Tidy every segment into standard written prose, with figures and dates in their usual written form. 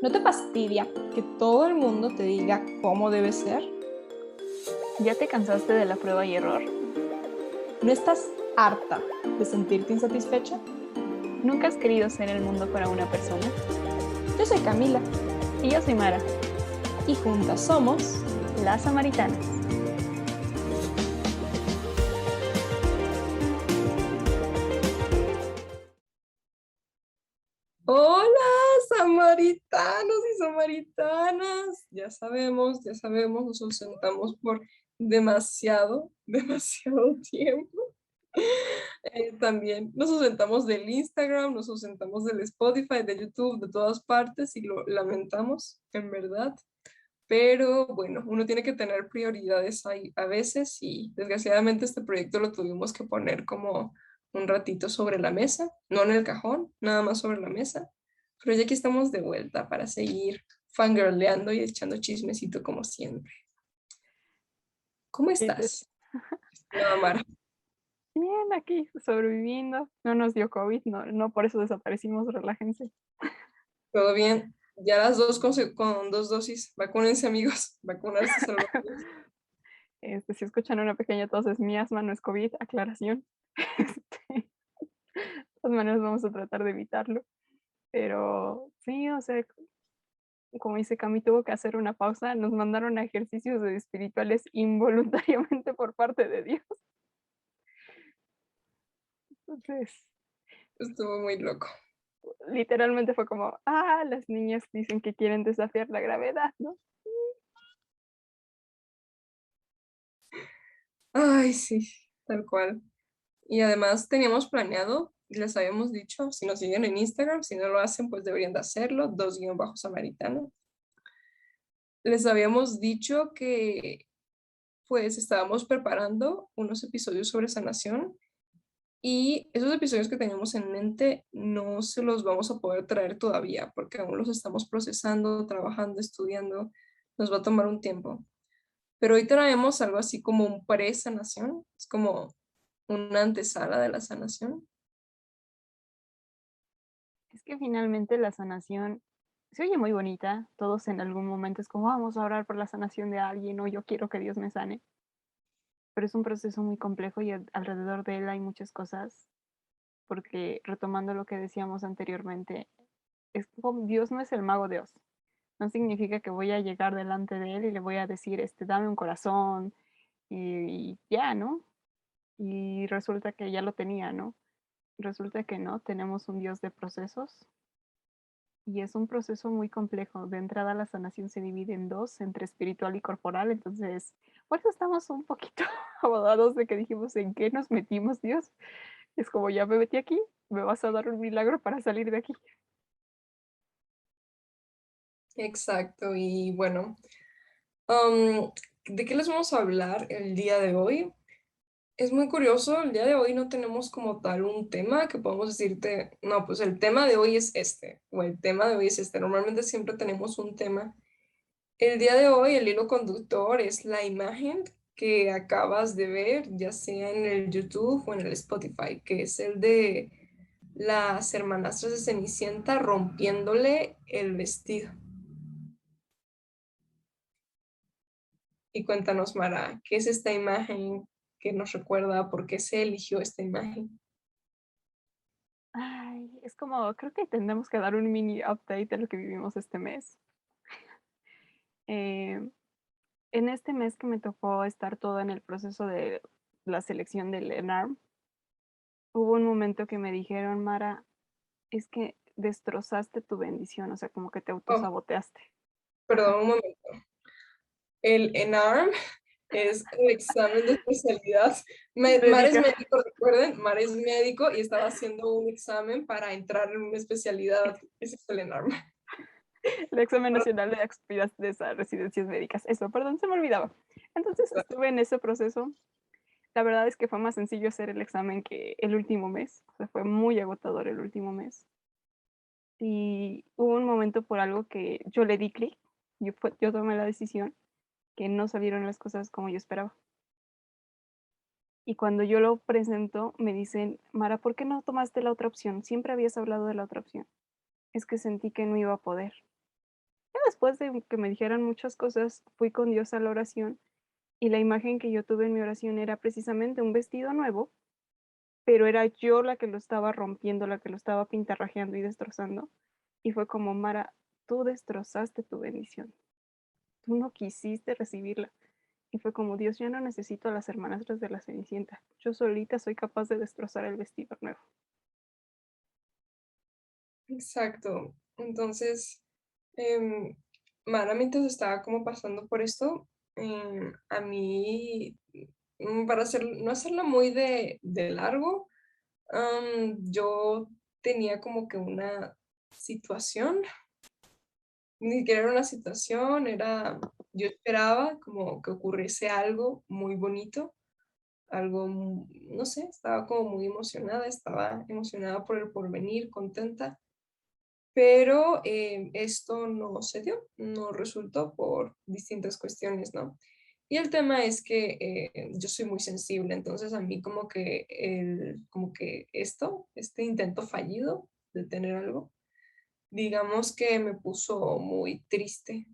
¿No te fastidia que todo el mundo te diga cómo debe ser? ¿Ya te cansaste de la prueba y error? ¿No estás harta de sentirte insatisfecha? ¿Nunca has querido ser el mundo para una persona? Yo soy Camila Y yo soy Mara, y juntas somos... las samaritanas. Hola, samaritanos y samaritanas. Ya sabemos, nos ausentamos por demasiado tiempo. También nos ausentamos del Instagram, nos ausentamos del Spotify, de YouTube, de todas partes y lo lamentamos, en verdad. Pero bueno, uno tiene que tener prioridades ahí a veces y desgraciadamente este proyecto lo tuvimos que poner como un ratito sobre la mesa, no en el cajón, nada más sobre la mesa. Pero ya aquí estamos de vuelta para seguir fangirleando y echando chismecito como siempre. ¿Cómo Y pues, estás, estimada Mara? bien, aquí sobreviviendo. No nos dio COVID, no por eso desaparecimos, relájense. ¿Todo bien? Ya las dos con dos dosis. Vacúnense, amigos. Vacunarse salva vidas. Si escuchan una pequeña tos es mi asma, no es COVID, aclaración. De todas maneras vamos a tratar de evitarlo. Pero sí, o sea, como dice Cami, tuvo que hacer una pausa. Nos mandaron a ejercicios espirituales involuntariamente por parte de Dios. Entonces, Estuvo muy loco. literalmente fue como, las niñas dicen que quieren desafiar la gravedad, ¿no? Ay, sí, tal cual. Y además teníamos planeado, y les habíamos dicho, si nos siguen en Instagram, si no lo hacen, pues deberían de hacerlo, _samaritano. Les habíamos dicho que pues estábamos preparando unos episodios sobre sanación y esos episodios que teníamos en mente no se los vamos a poder traer todavía porque aún los estamos procesando, trabajando, estudiando, nos va a tomar un tiempo. Pero hoy traemos algo así como un pre-sanación, es como una antesala de la sanación. Es que finalmente la sanación se oye muy bonita. Todos en algún momento es como, vamos a orar por la sanación de alguien o yo quiero que Dios me sane. Pero es un proceso muy complejo y alrededor de él hay muchas cosas. Porque retomando lo que decíamos anteriormente, es como Dios no es el mago de Oz. No significa que voy a llegar delante de él y le voy a decir, dame un corazón y ya, ¿no? Y resulta que ya lo tenía, ¿no? Resulta que no, tenemos un Dios de procesos y es un proceso muy complejo. De entrada, la sanación se divide en dos, entre espiritual y corporal, entonces, por eso estamos un poquito abogados de que dijimos en qué nos metimos, Dios. Es como ya me metí aquí, me vas a dar un milagro para salir de aquí. Exacto, y bueno, ¿de qué les vamos a hablar el día de hoy? Es muy curioso, el día de hoy no tenemos como tal un tema que podamos decirte, no, pues el tema de hoy es este, o el tema de hoy es este. Normalmente siempre tenemos un tema. El día de hoy el hilo conductor es la imagen que acabas de ver, ya sea en el YouTube o en el Spotify, que es el de las hermanastras de Cenicienta rompiéndole el vestido. Y cuéntanos, Mara, ¿qué es esta imagen que nos recuerda por qué se eligió esta imagen? Ay, es como, creo que tendremos que dar un mini update de lo que vivimos este mes. Eh, en este mes que me tocó estar todo en el proceso de la selección del ENARM, hubo un momento que me dijeron, Mara, es que destrozaste tu bendición, o sea, como que te Oh, autosaboteaste. perdón Ajá. un momento. El ENARM es el examen de especialidad. Mara es Médica. médico, recuerden, Mara es médico y estaba haciendo un examen para entrar en una especialidad. Ese es el ENARM. El examen nacional de aspirantes de esas residencias médicas. Eso, perdón, se me olvidaba. Entonces estuve en ese proceso. La verdad es que fue más sencillo hacer el examen que el último mes. O sea, fue muy agotador el último mes. Y hubo un momento por algo que yo le di clic. Yo tomé la decisión que no salieron las cosas como yo esperaba. Y cuando yo lo presento, me dicen, Mara, ¿por qué no tomaste la otra opción? Siempre habías hablado de la otra opción. Es que sentí que no iba a poder. Ya después de que me dijeran muchas cosas, fui con Dios a la oración y la imagen que yo tuve en mi oración era precisamente un vestido nuevo, pero era yo la que lo estaba rompiendo, la que lo estaba pintarrajeando y destrozando. Y fue como, Mara, tú destrozaste tu bendición, tú no quisiste recibirla. Y fue como, Dios, yo no necesito a las hermanastras de la Cenicienta, yo solita soy capaz de destrozar el vestido nuevo. Exacto. Entonces, em, Mara, mientras estaba como pasando por esto, a mí, para no hacerla muy de largo, yo tenía como que una situación, ni siquiera era una situación, yo esperaba como que ocurriese algo muy bonito, algo, no sé, estaba como muy emocionada, estaba emocionada por el porvenir, contenta, pero esto no se dio, no resultó por distintas cuestiones, ¿no? Y el tema es que yo soy muy sensible, entonces a mí como que este intento fallido de tener algo, digamos que me puso muy triste.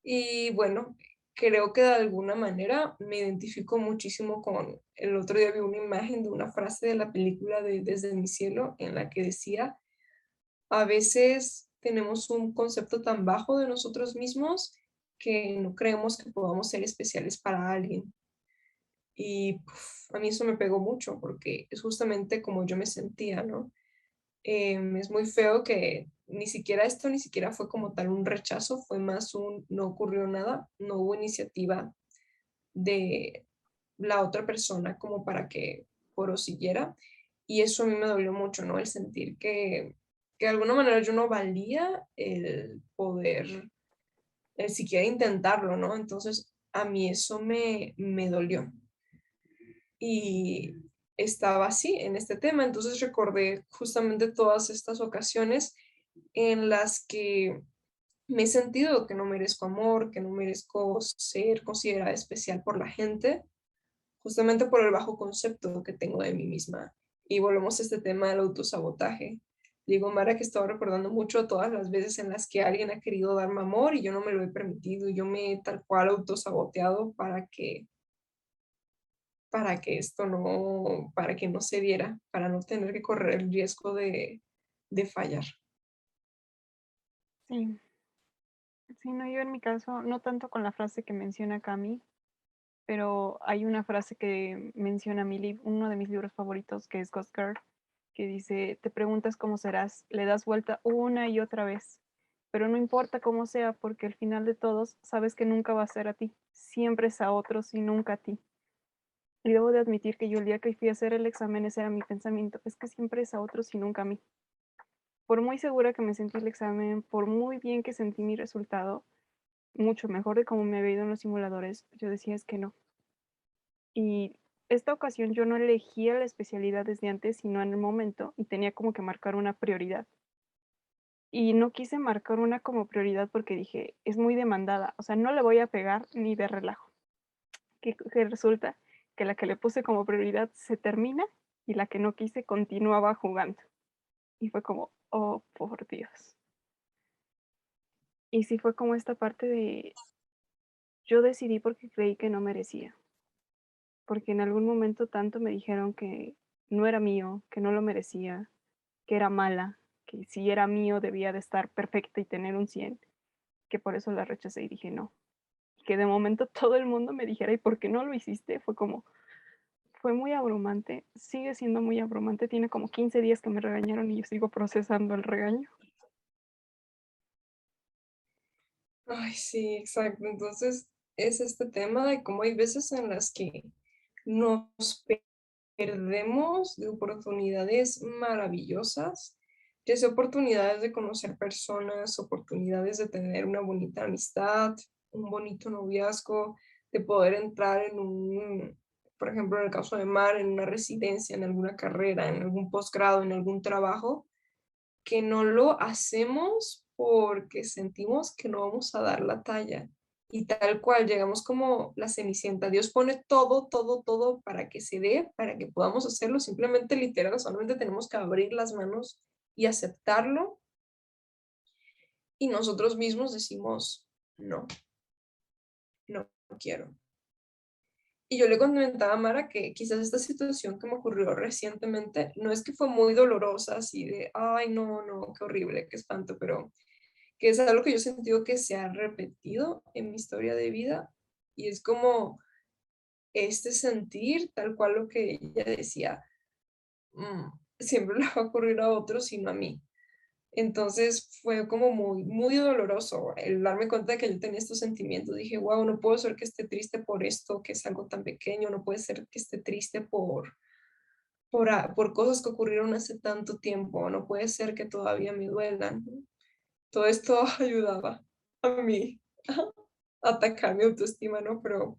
Y bueno, creo que de alguna manera me identifico muchísimo con, el otro día vi una imagen de una frase de la película de Desde mi cielo en la que decía, a veces tenemos un concepto tan bajo de nosotros mismos que no creemos que podamos ser especiales para alguien. Y a mí eso me pegó mucho porque es justamente como yo me sentía, ¿no? Es muy feo que ni siquiera esto, ni siquiera fue como tal un rechazo, fue más un no ocurrió nada, no hubo iniciativa de la otra persona como para que prosiguiera. Y eso a mí me dolió mucho, ¿no? El sentir que de alguna manera yo no valía el poder, el siquiera intentarlo, ¿no? Entonces a mí eso me dolió. Y estaba así en este tema, entonces recordé justamente todas estas ocasiones en las que me he sentido que no merezco amor, que no merezco ser considerada especial por la gente, justamente por el bajo concepto que tengo de mí misma. Y volvemos a este tema del autosabotaje. Digo, Mara, que estaba recordando mucho todas las veces en las que alguien ha querido darme amor y yo no me lo he permitido, yo me he tal cual autosaboteado para que esto no, para que no se diera, para no tener que correr el riesgo de fallar. Sí, sí, no, yo en mi caso, no tanto con la frase que menciona Cami, pero hay una frase que menciona uno de mis libros favoritos, que es Ghost Girl, que dice, te preguntas cómo serás, le das vuelta una y otra vez, pero no importa cómo sea, porque al final de todos sabes que nunca va a ser a ti, siempre es a otros y nunca a ti. Y debo de admitir que yo el día que fui a hacer el examen, ese era mi pensamiento, es que siempre es a otros y nunca a mí. Por muy segura que me sentí el examen, por muy bien que sentí mi resultado, mucho mejor de cómo me había ido en los simuladores, yo decía es que no. Y esta ocasión yo no elegía la especialidad desde antes, sino en el momento, y tenía como que marcar una prioridad. Y no quise marcar una como prioridad porque dije, es muy demandada, o sea, no le voy a pegar ni de relajo. Que resulta que la que le puse como prioridad se termina y la que no quise continuaba jugando. Y fue como, oh, por Dios. Y sí fue como esta parte de, yo decidí porque creí que no merecía, porque en algún momento tanto me dijeron que no era mío, que no lo merecía, que era mala, que si era mío debía de estar perfecta y tener un 100, que por eso la rechacé y dije no. Y que de momento todo el mundo me dijera, ¿y por qué no lo hiciste? Fue como, fue muy abrumante, sigue siendo muy abrumante, tiene como 15 días que me regañaron y yo sigo procesando el regaño. Ay, sí, exacto. Entonces es este tema de cómo hay veces en las que nos perdemos de oportunidades maravillosas, ya sea oportunidades de conocer personas, oportunidades de tener una bonita amistad, un bonito noviazgo, de poder entrar por ejemplo, en el caso de Mar, en una residencia, en alguna carrera, en algún posgrado, en algún trabajo, que no lo hacemos porque sentimos que no vamos a dar la talla. Y tal cual, llegamos como la Cenicienta. Dios pone todo, todo, todo para que se dé, para que podamos hacerlo. Simplemente literal, solamente tenemos que abrir las manos y aceptarlo. y nosotros mismos decimos, no, no quiero. Y yo le comentaba a Mara que quizás esta situación que me ocurrió recientemente no es que fue muy dolorosa, así de, ay, no, no, qué horrible, qué espanto, pero que es algo que yo he sentido que se ha repetido en mi historia de vida y es como este sentir tal cual lo que ella decía, siempre le va a ocurrir a otros y no a mí. Entonces fue como muy, muy doloroso el darme cuenta de que yo tenía estos sentimientos. Dije, wow, no puedo ser que esté triste por esto, que es algo tan pequeño, no puede ser que esté triste por cosas que ocurrieron hace tanto tiempo, no puede ser que todavía me duelan. Todo esto ayudaba a mí a atacar mi autoestima, ¿no? Pero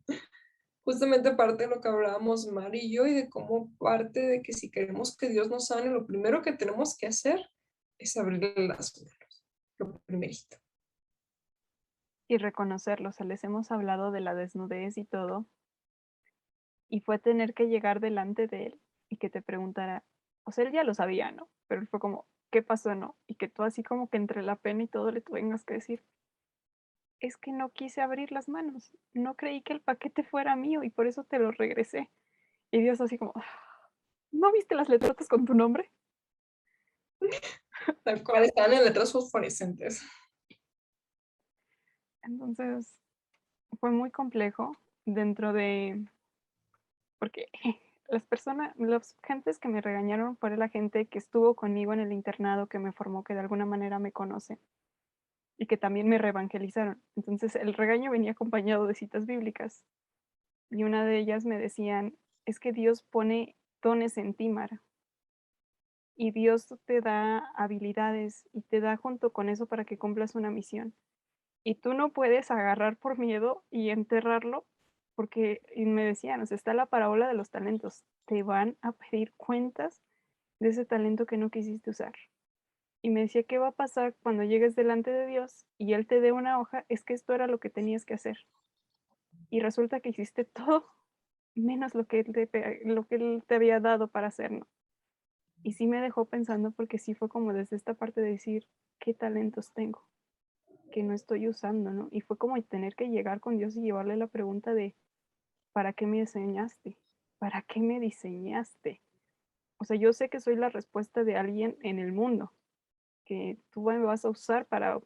justamente parte de lo que hablábamos Mar y yo y de cómo parte de que si queremos que Dios nos sane, lo primero que tenemos que hacer es abrirle las manos, lo primerito. Y reconocerlo. O sea, les hemos hablado de la desnudez y todo, y fue tener que llegar delante de él y que te preguntara, o sea, él ya lo sabía, ¿no? Pero él fue como, ¿qué pasó, no? Y que tú así como que entre la pena y todo le tengas que decir, es que no quise abrir las manos, no creí que el paquete fuera mío y por eso te lo regresé. Y Dios así como, ¿no viste las letrotas con tu nombre? Tal cual, estaban en letras fosforescentes. Entonces, fue muy complejo dentro de, porque las personas, las gentes que me regañaron fue la gente que estuvo conmigo en el internado, que me formó, que de alguna manera me conoce y que también me reevangelizaron. Entonces, el regaño venía acompañado de citas bíblicas y una de ellas me decían, es que Dios pone dones en ti, Mara, y Dios te da habilidades y te da junto con eso para que cumplas una misión. Y tú no puedes agarrar por miedo y enterrarlo, porque y me decían, o sea, está la parábola de los talentos, te van a pedir cuentas de ese talento que no quisiste usar. Y me decía, ¿qué va a pasar cuando llegues delante de Dios y Él te dé una hoja? Es que esto era lo que tenías que hacer. Y resulta que hiciste todo menos lo que Él te había dado para hacer, ¿no? Y sí me dejó pensando porque sí fue como desde esta parte de decir, ¿qué talentos tengo que no estoy usando, ¿no? Y fue como tener que llegar con Dios y llevarle la pregunta de, ¿para qué me enseñaste? ¿Para qué me diseñaste? O sea, yo sé que soy la respuesta de alguien en el mundo, que tú me vas a usar para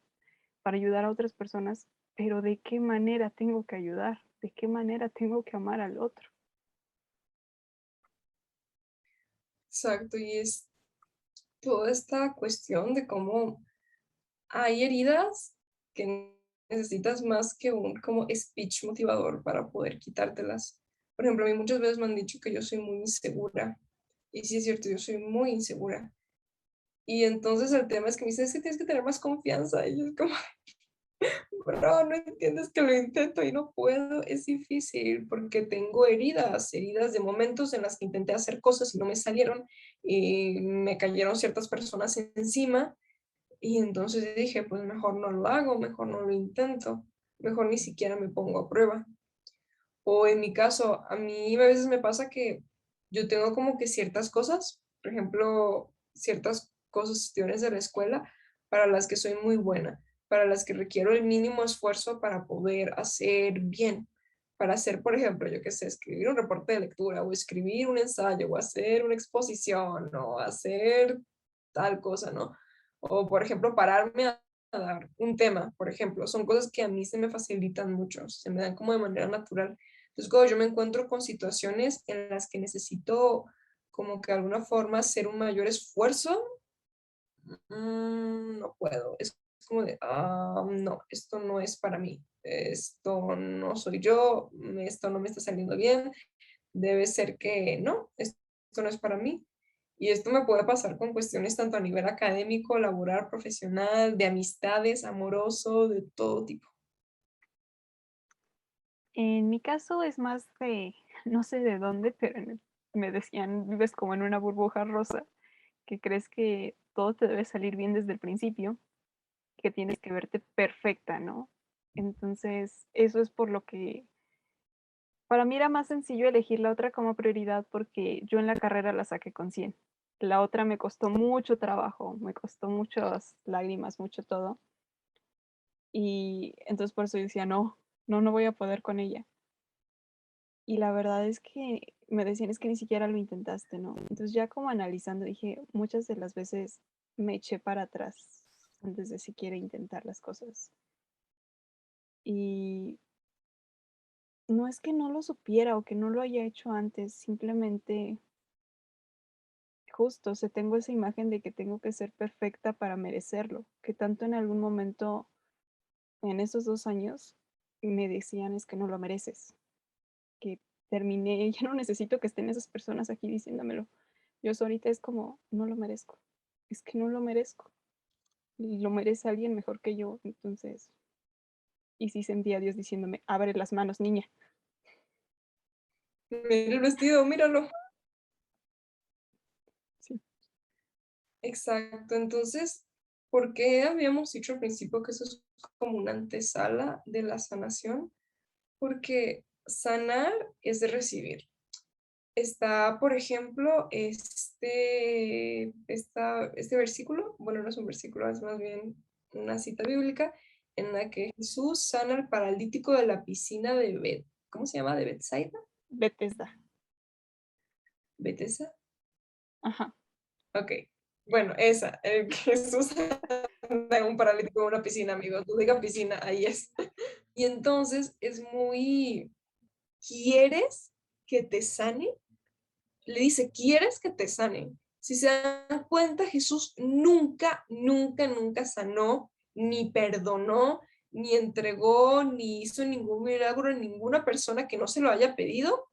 ayudar a otras personas, pero ¿de qué manera tengo que ayudar? ¿De qué manera tengo que amar al otro? Exacto, y es toda esta cuestión de cómo hay heridas que necesitas más que un como speech motivador para poder quitártelas. Por ejemplo, a mí muchas veces me han dicho que yo soy muy insegura. Y sí es cierto, yo soy muy insegura. Y entonces el tema es que me dicen, es que tienes que tener más confianza. Y yo es como, bro, no entiendes que lo intento y no puedo. Es difícil porque tengo heridas, heridas de momentos en las que intenté hacer cosas y no me salieron y me cayeron ciertas personas encima y entonces dije, pues mejor no lo hago, mejor no lo intento, mejor ni siquiera me pongo a prueba. O en mi caso, a mí a veces me pasa que yo tengo como que ciertas cosas, por ejemplo, ciertas cuestiones de la escuela para las que soy muy buena, para las que requiero el mínimo esfuerzo para poder hacer bien. Para hacer, por ejemplo, yo qué sé, escribir un reporte de lectura o escribir un ensayo o hacer una exposición o hacer tal cosa, ¿no? O, por ejemplo, pararme a dar un tema, por ejemplo, son cosas que a mí se me facilitan mucho, se me dan como de manera natural. Entonces, cuando yo me encuentro con situaciones en las que necesito como que de alguna forma hacer un mayor esfuerzo, no puedo. Es como de, no, esto no es para mí, esto no soy yo, esto no me está saliendo bien, debe ser que no, esto no es para mí. Y esto me puede pasar con cuestiones tanto a nivel académico, laboral, profesional, de amistades, amoroso, de todo tipo. En mi caso es más de, no sé de dónde, pero me decían, vives como en una burbuja rosa, que crees que todo te debe salir bien desde el principio, que tienes que verte perfecta, ¿no? Entonces, eso es por lo que para mí era más sencillo elegir la otra como prioridad porque yo en la carrera la saqué con 100. La otra me costó mucho trabajo, me costó muchas lágrimas, mucho todo. Y entonces por eso yo decía, no, no voy a poder con ella. Y la verdad es que me decían, es que ni siquiera lo intentaste, ¿no? Entonces ya como analizando, dije, muchas de las veces me eché para atrás antes de siquiera intentar las cosas. Y no es que no lo supiera o que no lo haya hecho antes, simplemente justo, tengo esa imagen de que tengo que ser perfecta para merecerlo, que tanto en algún momento en esos 2 años me decían es que no lo mereces, que terminé, ya no necesito que estén esas personas aquí diciéndomelo. Yo ahorita es como, no lo merezco, es que no lo merezco, y lo merece alguien mejor que yo, entonces, y sí sentía a Dios diciéndome, abre las manos, niña. Mira el vestido, míralo. Sí. Exacto. Entonces, ¿por qué habíamos dicho al principio que eso es como una antesala de la sanación? Porque sanar es de recibir. Está, por ejemplo, este versículo, bueno, no es un versículo, es más bien una cita bíblica en la que Jesús sana al paralítico de la piscina de ¿cómo se llama? ¿De Bethsaida? Bethesda. ¿Bethesda? Ajá. Ok. Bueno, esa, el que Jesús anda en un paralítico en una piscina, amigos. Tú diga piscina, ahí es. Y entonces es muy, ¿quieres que te sane? Le dice, ¿quieres que te sane? Si se dan cuenta, Jesús nunca, nunca, nunca sanó, ni perdonó, ni entregó, ni hizo ningún milagro en ninguna persona que no se lo haya pedido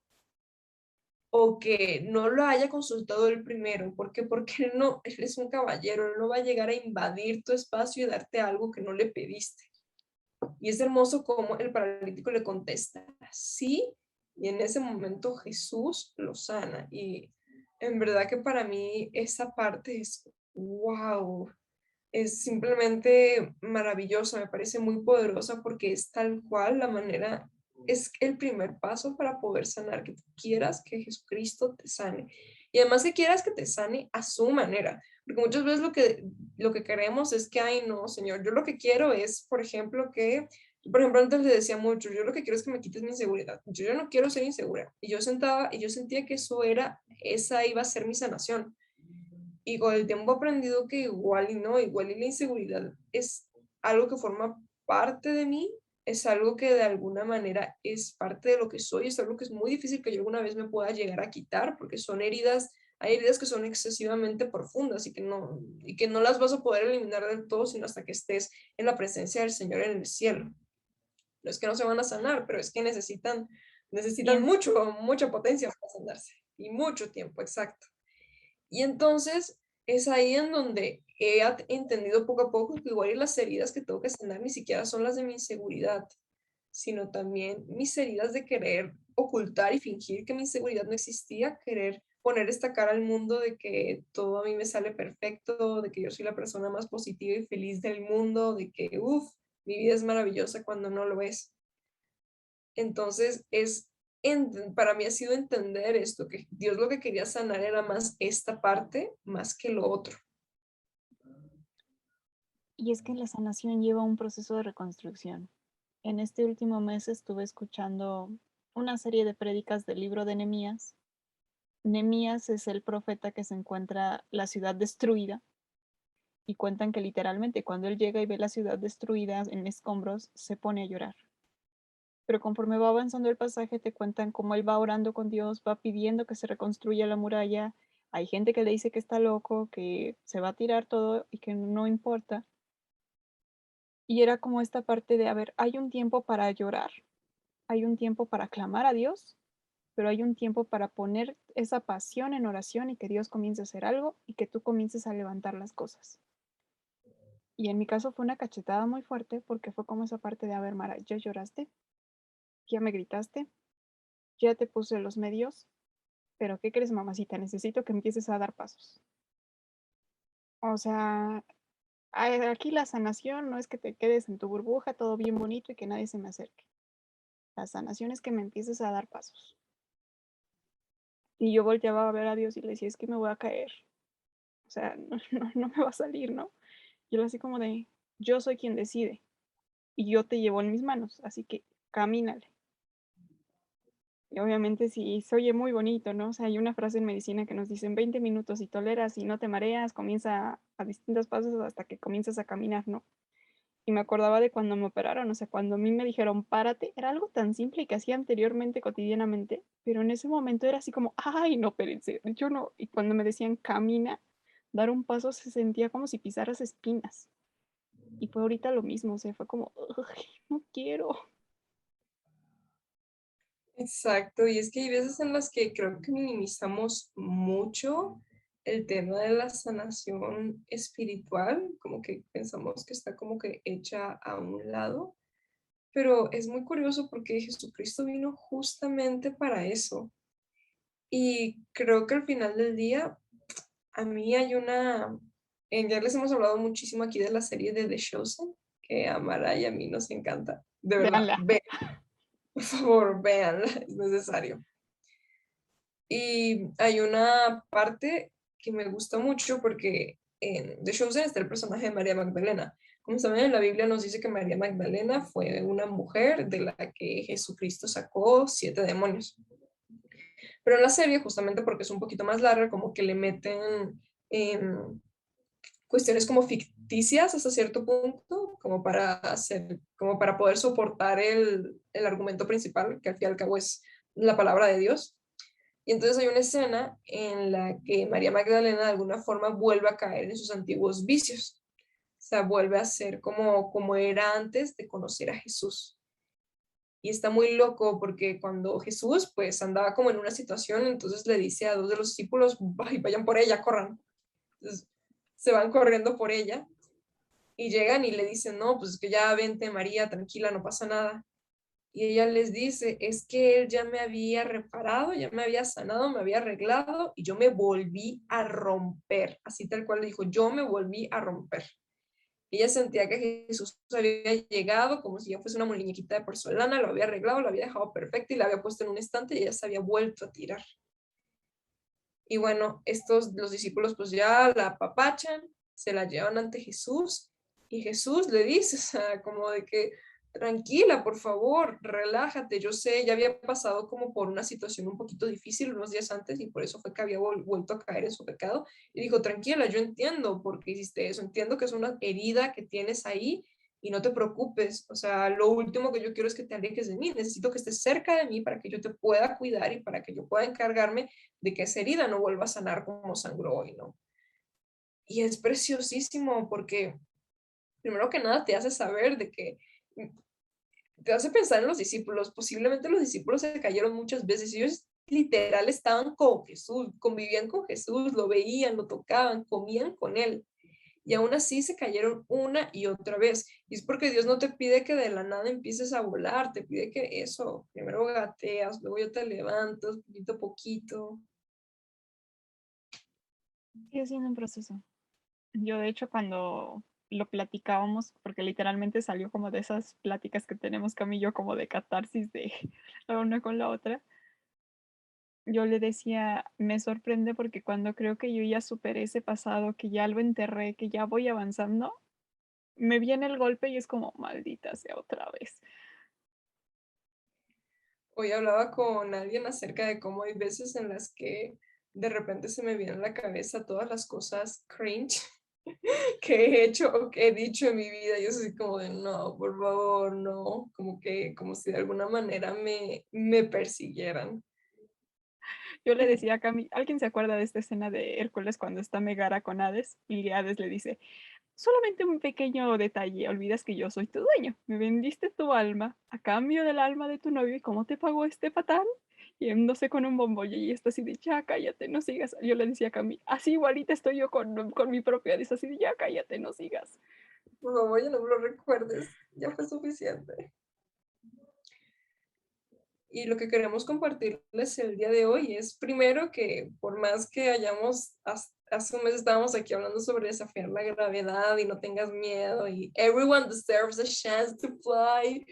o que no lo haya consultado él primero. ¿Por qué? Porque él no, él es un caballero, él no va a llegar a invadir tu espacio y darte algo que no le pediste. Y es hermoso como el paralítico le contesta, sí, y en ese momento Jesús lo sana. Y en verdad que para mí esa parte es, wow, es simplemente maravillosa, me parece muy poderosa porque es tal cual la manera, es el primer paso para poder sanar, que tú quieras que Jesucristo te sane. Y además que quieras que te sane a su manera, porque muchas veces lo que queremos es que, ay, no, Señor, yo lo que quiero es, por ejemplo, por ejemplo, antes le decía mucho, yo lo que quiero es que me quites mi inseguridad, yo no quiero ser insegura. Y yo sentía que esa iba a ser mi sanación. Y con el tiempo he aprendido que igual y no, igual y la inseguridad es algo que forma parte de mí, es algo que de alguna manera es parte de lo que soy, es algo que es muy difícil que yo alguna vez me pueda llegar a quitar, porque son heridas, hay heridas que son excesivamente profundas y que no las vas a poder eliminar del todo, sino hasta que estés en la presencia del Señor en el cielo. No es que no se van a sanar, pero es que necesitan Tiempo. mucha potencia para sanarse y mucho tiempo, exacto. Y entonces es ahí en donde entendido poco a poco que igual y las heridas que tengo que sanar ni siquiera son las de mi inseguridad, sino también mis heridas de querer ocultar y fingir que mi inseguridad no existía, querer poner esta cara al mundo de que todo a mí me sale perfecto, de que yo soy la persona más positiva y feliz del mundo, de que, uff, mi vida es maravillosa cuando no lo es. Entonces, para mí ha sido entender esto, que Dios lo que quería sanar era más esta parte, más que lo otro. Y es que la sanación lleva un proceso de reconstrucción. En este último mes estuve escuchando una serie de prédicas del libro de Nehemías. Nehemías es el profeta que se encuentra la ciudad destruida y cuentan que literalmente cuando él llega y ve la ciudad destruida en escombros, se pone a llorar. Pero conforme va avanzando el pasaje, te cuentan cómo él va orando con Dios, va pidiendo que se reconstruya la muralla. Hay gente que le dice que está loco, que se va a tirar todo y que no importa. Y era como esta parte de, a ver, hay un tiempo para llorar, hay un tiempo para clamar a Dios, pero hay un tiempo para poner esa pasión en oración y que Dios comience a hacer algo y que tú comiences a levantar las cosas. Y en mi caso fue una cachetada muy fuerte porque fue como esa parte de, a ver, Mara, ya lloraste, ya me gritaste, ya te puse los medios, pero ¿qué crees, mamacita? Necesito que empieces a dar pasos. O sea, aquí la sanación no es que te quedes en tu burbuja, todo bien bonito y que nadie se me acerque. La sanación es que me empieces a dar pasos. Y yo volteaba a ver a Dios y le decía, es que me voy a caer. O sea, no me va a salir, ¿no? Yo así como de, yo soy quien decide. y yo te llevo en mis manos, así que camínale. Y obviamente sí, se oye muy bonito, ¿no? O sea, hay una frase en medicina que nos dicen 20 minutos y toleras y no te mareas, comienza a distintos pasos hasta que comienzas a caminar, ¿no? Y me acordaba de cuando me operaron, o sea, cuando a mí me dijeron párate, era algo tan simple que hacía anteriormente cotidianamente, pero en ese momento era así como, ay, no, espérense, yo no. Y cuando me decían camina, dar un paso se sentía como si pisaras espinas. Y fue ahorita lo mismo, o sea, fue como, "Ay, no quiero". Exacto, y es que hay veces en las que creo que minimizamos mucho el tema de la sanación espiritual, como que pensamos que está como que hecha a un lado, pero es muy curioso porque Jesucristo vino justamente para eso. Y creo que al final del día, a mí hay ya les hemos hablado muchísimo aquí de la serie de The Chosen, que a Mara y a mí nos encanta. De verdad, Véanla. ve, por favor, véanla, es necesario. Y hay una parte que me gusta mucho porque en The Chosen está el personaje de María Magdalena. Como saben, en la Biblia nos dice que María Magdalena fue una mujer de la que Jesucristo sacó 7 demonios. Pero en la serie, justamente porque es un poquito más larga, como que le meten cuestiones como ficticias hasta cierto punto, como para poder soportar el argumento principal, que al fin y al cabo es la palabra de Dios. Y entonces hay una escena en la que María Magdalena de alguna forma vuelve a caer en sus antiguos vicios. O sea, vuelve a ser como era antes de conocer a Jesús. Y está muy loco porque cuando Jesús pues andaba como en una situación, entonces le dice a dos de los discípulos, vayan por ella, corran. Entonces se van corriendo por ella y llegan y le dicen, no, pues es que ya vente María, tranquila, no pasa nada. Y ella les dice, es que él ya me había reparado, ya me había sanado, me había arreglado y yo me volví a romper. Así tal cual le dijo, yo me volví a romper. Ella sentía que Jesús había llegado como si ya fuese una muñequita de porcelana, lo había arreglado, lo había dejado perfecto y la había puesto en un estante y ella se había vuelto a tirar. Y bueno, los discípulos pues ya la apapachan, se la llevan ante Jesús y Jesús le dice, o sea, como de que tranquila, por favor, relájate. Yo sé, ya había pasado como por una situación un poquito difícil unos días antes y por eso fue que había vuelto a caer en su pecado. Y dijo, tranquila, yo entiendo por qué hiciste eso, entiendo que es una herida que tienes ahí y no te preocupes. O sea, lo último que yo quiero es que te alejes de mí. Necesito que estés cerca de mí para que yo te pueda cuidar y para que yo pueda encargarme de que esa herida no vuelva a sanar como sangró hoy, ¿no? Y es preciosísimo porque, primero que nada, te hace saber de que, te hace pensar en los discípulos. Posiblemente los discípulos se cayeron muchas veces. Ellos literal estaban con Jesús, convivían con Jesús, lo veían, lo tocaban, comían con él. Y aún así se cayeron una y otra vez. Y es porque Dios no te pide que de la nada empieces a volar, te pide que eso, primero gateas, luego ya te levantas poquito a poquito. Sigue siendo un proceso. Yo, de hecho, cuando lo platicábamos, porque literalmente salió como de esas pláticas que tenemos Cami y yo, como de catarsis de la una con la otra, yo le decía, me sorprende porque cuando creo que yo ya superé ese pasado, que ya lo enterré, que ya voy avanzando, me viene el golpe y es como, maldita sea otra vez. Hoy hablaba con alguien acerca de cómo hay veces en las que de repente se me vienen a la cabeza todas las cosas cringe que he hecho o que he dicho en mi vida. Y es así como de, no, por favor, no. Como si de alguna manera me persiguieran. Yo le decía a Cami, ¿alguien se acuerda de esta escena de Hércules cuando está Megara con Hades? Y Hades le dice, solamente un pequeño detalle, olvidas que yo soy tu dueño. Me vendiste tu alma a cambio del alma de tu novio y ¿cómo te pagó este patán? Yéndose con un bombolle y está así de, ya cállate, no sigas. Yo le decía a Cami, así igualita estoy yo con mi propia, dice así de, ya cállate, no sigas. Por favor, ya no me lo recuerdes. Ya fue suficiente. Y lo que queremos compartirles el día de hoy es primero que por más que hace un mes estábamos aquí hablando sobre desafiar la gravedad y no tengas miedo y everyone deserves a chance to fly.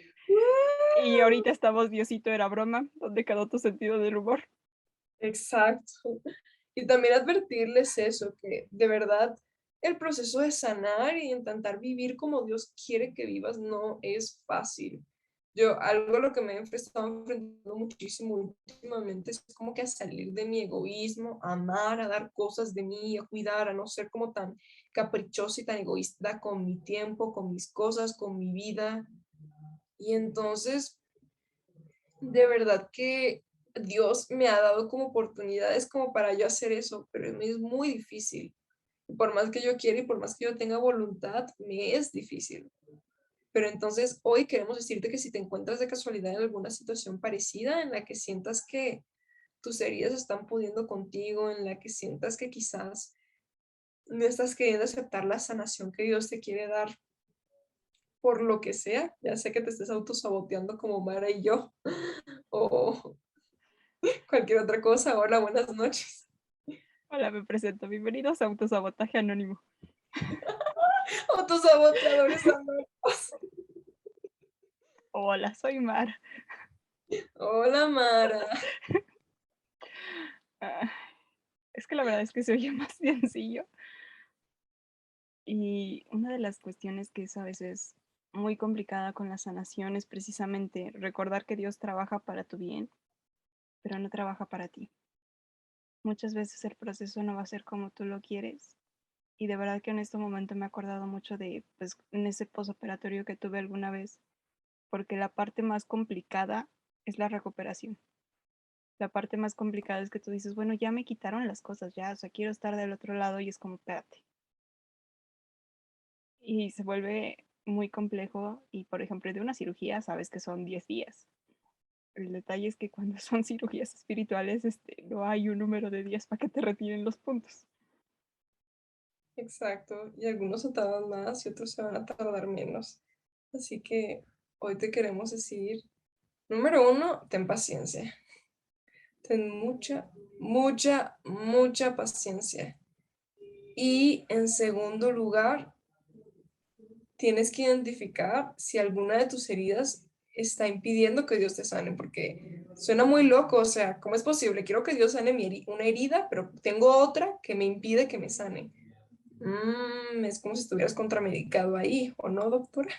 Y ahorita estamos, Diosito era broma, ¿dónde quedó tu sentido del humor? Exacto. Y también advertirles eso, que de verdad el proceso de sanar y intentar vivir como Dios quiere que vivas no es fácil. Yo, algo a lo que me he estado enfrentando muchísimo últimamente es como que a salir de mi egoísmo, a amar, a dar cosas de mí, a cuidar, a no ser como tan caprichosa y tan egoísta con mi tiempo, con mis cosas, con mi vida. Y entonces, de verdad que Dios me ha dado como oportunidades como para yo hacer eso, pero me es muy difícil. Por más que yo quiera y por más que yo tenga voluntad, me es difícil. Pero entonces hoy queremos decirte que si te encuentras de casualidad en alguna situación parecida en la que sientas que tus heridas están pudiendo contigo, en la que sientas que quizás no estás queriendo aceptar la sanación que Dios te quiere dar por lo que sea, ya sé que te estés autosaboteando como Mara y yo, o cualquier otra cosa. Hola, buenas noches. Hola, me presento. Bienvenidos a Autosabotaje Anónimo. Autosaboteadores anónimos. Hola, soy Mar. Hola, Mara. Ah, es que la verdad es que se oye más sencillo. Y una de las cuestiones que es a veces muy complicada con la sanación es precisamente recordar que Dios trabaja para tu bien, pero no trabaja para ti. Muchas veces el proceso no va a ser como tú lo quieres. Y de verdad que en este momento me he acordado mucho de, pues, en ese posoperatorio que tuve alguna vez, porque la parte más complicada es la recuperación. La parte más complicada es que tú dices, bueno, ya me quitaron las cosas, ya, o sea, quiero estar del otro lado y es como, espérate. Y se vuelve muy complejo y, por ejemplo, de una cirugía sabes que son 10 días. El detalle es que cuando son cirugías espirituales, no hay un número de días para que te retiren los puntos. Exacto, y algunos se tardan más y otros se van a tardar menos. Así que hoy te queremos decir, número uno, ten paciencia. Ten mucha paciencia. Y en segundo lugar, tienes que identificar si alguna de tus heridas está impidiendo que Dios te sane, porque suena muy loco, o sea, ¿cómo es posible? Quiero que Dios sane una herida, pero tengo otra que me impide que me sane. Es como si estuvieras contramedicado ahí, ¿o no, doctora?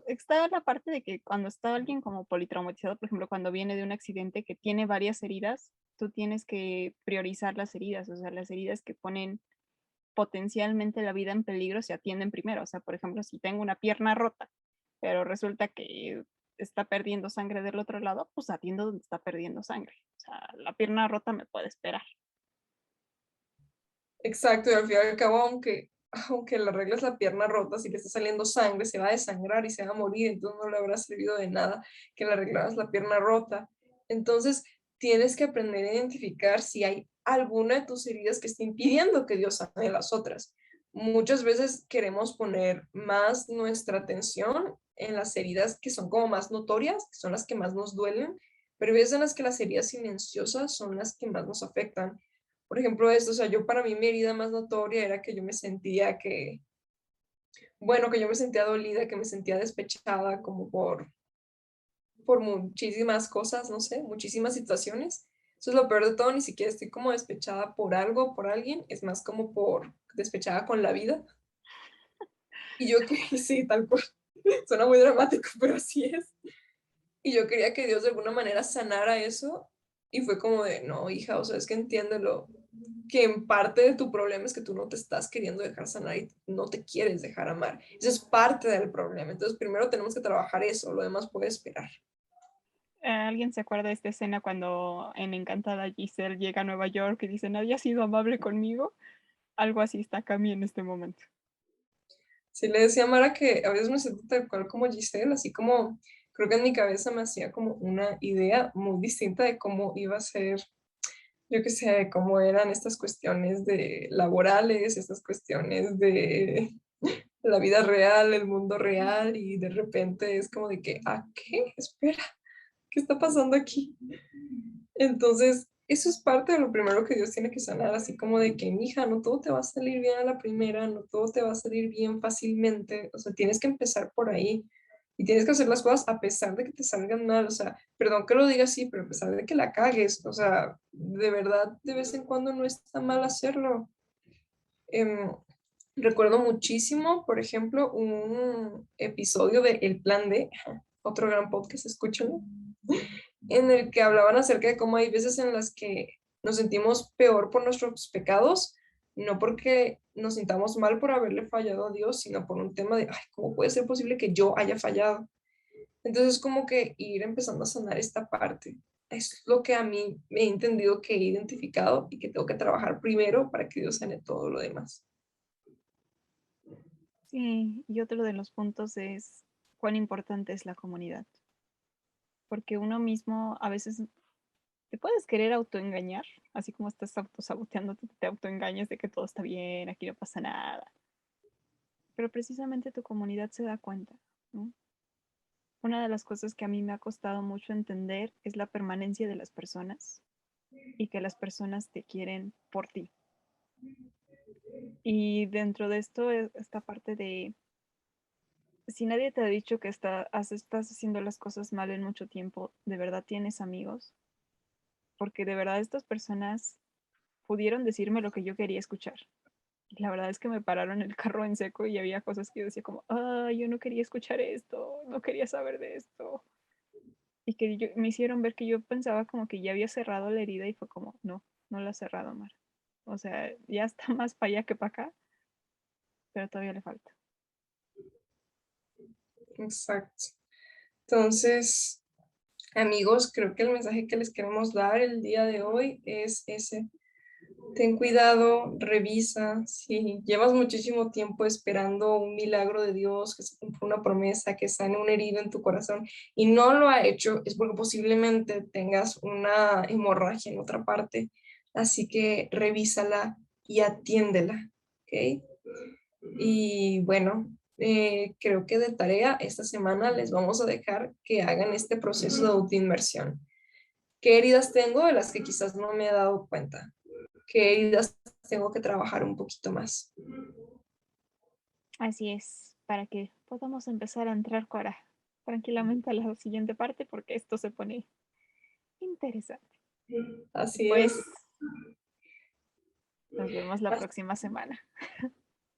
Está la parte de que cuando está alguien como politraumatizado, por ejemplo, cuando viene de un accidente que tiene varias heridas, tú tienes que priorizar las heridas, o sea, las heridas que ponen potencialmente la vida en peligro se atienden primero. O sea, por ejemplo, si tengo una pierna rota, pero resulta que está perdiendo sangre del otro lado, pues atiendo donde está perdiendo sangre. O sea, la pierna rota me puede esperar. Exacto, y al fin y al cabo, aunque le arregles la pierna rota, si le está saliendo sangre, se va a desangrar y se va a morir, entonces no le habrá servido de nada que le arreglaras la pierna rota. Entonces, tienes que aprender a identificar si hay alguna de tus heridas que esté impidiendo que Dios sane las otras. Muchas veces queremos poner más nuestra atención en las heridas que son como más notorias, que son las que más nos duelen, pero hay veces en las que las heridas silenciosas son las que más nos afectan. Por ejemplo, esto, o sea, yo para mí mi herida más notoria era que yo me sentía bueno, que yo me sentía dolida, que me sentía despechada como por muchísimas cosas, no sé, muchísimas situaciones. Eso es lo peor de todo, ni siquiera estoy como despechada por algo, por alguien, es más como por despechada con la vida. Y yo que, sí, tal cual, suena muy dramático, pero así es. Y yo quería que Dios de alguna manera sanara eso. Y fue como de, no, hija, o sea, es que entiéndelo, que en parte de tu problema es que tú no te estás queriendo dejar sanar y no te quieres dejar amar. Eso es parte del problema. Entonces, primero tenemos que trabajar eso, lo demás puede esperar. ¿Alguien se acuerda de esta escena cuando en Encantada Giselle llega a Nueva York y dice, nadie ha sido amable conmigo? Algo así está Cami en este momento. Sí le decía a Mara que a veces me siento tal cual como Giselle, así como creo que en mi cabeza me hacía como una idea muy distinta de cómo iba a ser, yo qué sé, de cómo eran estas cuestiones de laborales, estas cuestiones de la vida real, el mundo real, y de repente es como de que, ¿a qué? Espera, ¿qué está pasando aquí? Entonces, eso es parte de lo primero que Dios tiene que sanar, así como de que, mija, no todo te va a salir bien a la primera, no todo te va a salir bien fácilmente, o sea, tienes que empezar por ahí y tienes que hacer las cosas a pesar de que te salgan mal, o sea, perdón que lo diga así, pero a pesar de que la cagues, o sea, de verdad, de vez en cuando no está mal hacerlo. Em, Recuerdo muchísimo, por ejemplo, un episodio de El Plan D, otro gran podcast, escúchenlo, en el que hablaban acerca de cómo hay veces en las que nos sentimos peor por nuestros pecados, no porque nos sintamos mal por haberle fallado a Dios, sino por un tema de, ay, ¿cómo puede ser posible que yo haya fallado? Entonces, como que ir empezando a sanar esta parte. Es lo que a mí me he entendido que he identificado y que tengo que trabajar primero para que Dios sane todo lo demás. Sí, y otro de los puntos es cuán importante es la comunidad, porque uno mismo a veces te puedes querer autoengañar, así como estás autosaboteándote, te autoengañas de que todo está bien, aquí no pasa nada, pero precisamente tu comunidad se da cuenta, ¿no? Una de las cosas que a mí me ha costado mucho entender es la permanencia de las personas y que las personas te quieren por ti. Y dentro de esto, esta parte de, si nadie te ha dicho que estás haciendo las cosas mal en mucho tiempo, ¿de verdad tienes amigos? Porque de verdad estas personas pudieron decirme lo que yo quería escuchar. Y la verdad es que me pararon el carro en seco y había cosas que yo decía como, ah, yo no quería escuchar esto, no quería saber de esto. Y que me hicieron ver que yo pensaba como que ya había cerrado la herida y fue como, no, no la he cerrado, Mar. O sea, ya está más para allá que para acá, pero todavía le falta. Exacto. Entonces, amigos, creo que el mensaje que les queremos dar el día de hoy es ese. Ten cuidado, revisa. Si llevas muchísimo tiempo esperando un milagro de Dios, que se cumpla una promesa, que sane una herida en tu corazón y no lo ha hecho, es porque posiblemente tengas una hemorragia en otra parte. Así que revísala y atiéndela, ¿ok? Y bueno, creo que de tarea esta semana les vamos a dejar que hagan este proceso de autoinmersión. ¿Qué heridas tengo de las que quizás no me he dado cuenta? ¿Qué heridas tengo que trabajar un poquito más? Así es, para que podamos empezar a entrar ahora tranquilamente a la siguiente parte porque esto se pone interesante. Así es. Pues nos vemos la próxima semana.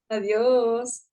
Adiós.